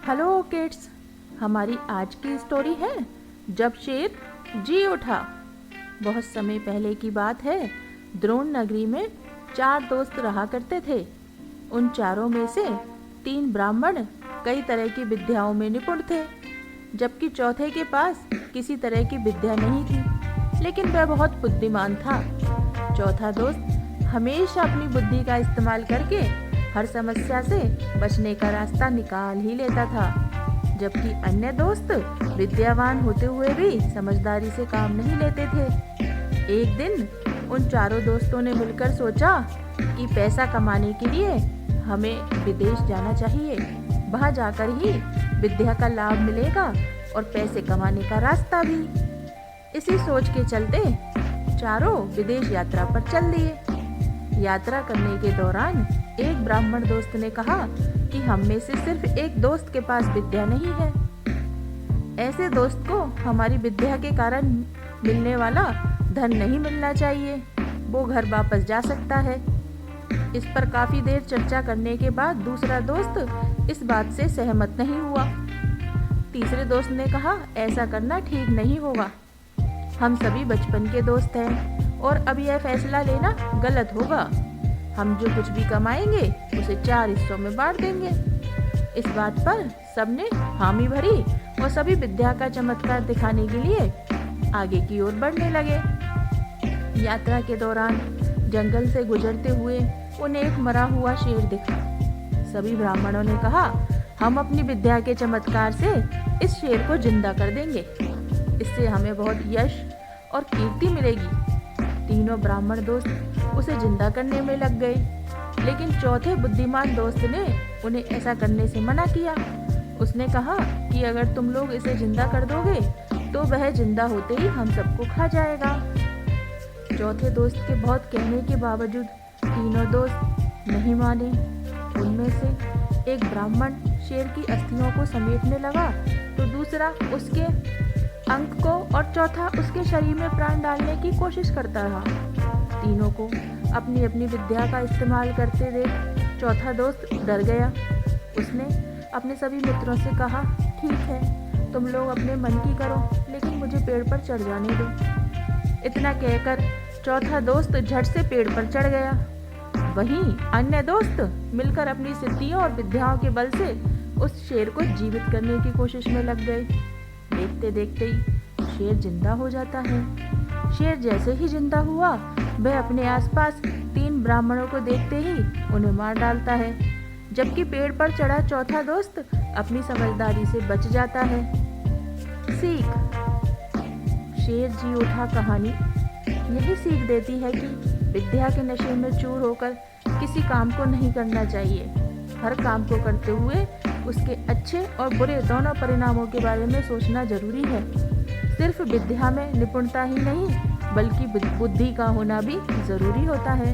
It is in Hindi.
हेलो किड्स, हमारी आज की स्टोरी है जब शेर जी उठा। बहुत समय पहले की बात है। द्रोण नगरी में 4 दोस्त रहा करते थे। उन चारों में से 3 ब्राह्मण कई तरह की विद्याओं में निपुण थे, जबकि चौथे के पास किसी तरह की विद्या नहीं थी, लेकिन वह बहुत बुद्धिमान था। चौथा दोस्त हमेशा अपनी बुद्धि का इस्तेमाल करके हर समस्या से बचने का रास्ता निकाल ही लेता था, जबकि अन्य दोस्त विद्यावान होते हुए भी समझदारी से काम नहीं लेते थे। एक दिन उन चारों दोस्तों ने मिलकर सोचा कि पैसा कमाने के लिए हमें विदेश जाना चाहिए। वहां जाकर ही विद्या का लाभ मिलेगा और पैसे कमाने का रास्ता भी। इसी सोच के चलते चारों विदेश यात्रा पर चल दिए। यात्रा करने के दौरान एक ब्राह्मण दोस्त ने कहा कि हम में से सिर्फ एक दोस्त के पास विद्या नहीं है। ऐसे दोस्त को हमारी विद्या के कारण मिलने वाला धन नहीं मिलना चाहिए, वो घर वापस जा सकता है। इस पर काफी देर चर्चा करने के बाद दूसरा दोस्त इस बात से सहमत नहीं हुआ। तीसरे दोस्त ने कहा, ऐसा करना ठीक नहीं होगा। हम सभी बचपन के दोस्त हैं और अब यह फैसला लेना गलत होगा। हम जो कुछ भी कमाएंगे उसे 4 हिस्सों में बांट देंगे। इस बात पर सबने हामी भरी और सभी विद्या का चमत्कार दिखाने के लिए आगे की ओर बढ़ने लगे। यात्रा के दौरान जंगल से गुजरते हुए उन्हें एक मरा हुआ शेर दिखा। सभी ब्राह्मणों ने कहा, हम अपनी विद्या के चमत्कार से इस शेर को जिंदा कर देंगे। इससे हमें बहुत यश और कीर्ति मिलेगी। तीनों ब्राह्मण दोस्त उसे जिंदा करने में लग गए, लेकिन चौथे बुद्धिमान दोस्त ने उन्हें ऐसा करने से मना किया। उसने कहा कि अगर तुम लोग इसे जिंदा कर दोगे तो वह जिंदा होते ही हम सबको खा जाएगा। चौथे दोस्त के बहुत कहने के बावजूद तीनों दोस्त नहीं माने। उनमें से एक ब्राह्मण शेर की अस्थियों को समेटने लगा तो दूसरा उसके अंक को और चौथा उसके शरीर में प्राण डालने की कोशिश करता रहा। तीनों को अपनी अपनी विद्या का इस्तेमाल करते देख चौथा दोस्त डर गया। उसने अपने सभी मित्रों से कहा, ठीक है, तुम लोग अपने मन की करो, लेकिन मुझे पेड़ पर चढ़ जाने दो। इतना कहकर चौथा दोस्त झट से पेड़ पर चढ़ गया। वहीं अन्य दोस्त मिलकर अपनी सिद्धियों और विद्याओं के बल से उस शेर को जीवित करने की कोशिश में लग गए। देखते देखते ही शेर जिंदा हो जाता है। शेर जैसे ही जिंदा हुआ, वह अपने आसपास 3 ब्राह्मणों को देखते ही उन्हें मार डालता है, जबकि पेड़ पर चढ़ा चौथा दोस्त अपनी समझदारी से बच जाता है। सीख। शेर जी उठा कहानी यही सीख देती है कि विद्या के नशे में चूर होकर किसी काम को नहीं करना चाहिए। हर काम को करते हुए उसके अच्छे और बुरे दोनों परिणामों के बारे में सोचना जरूरी है। सिर्फ विद्या में निपुणता ही नहीं, बल्कि बुद्धि का होना भी जरूरी होता है।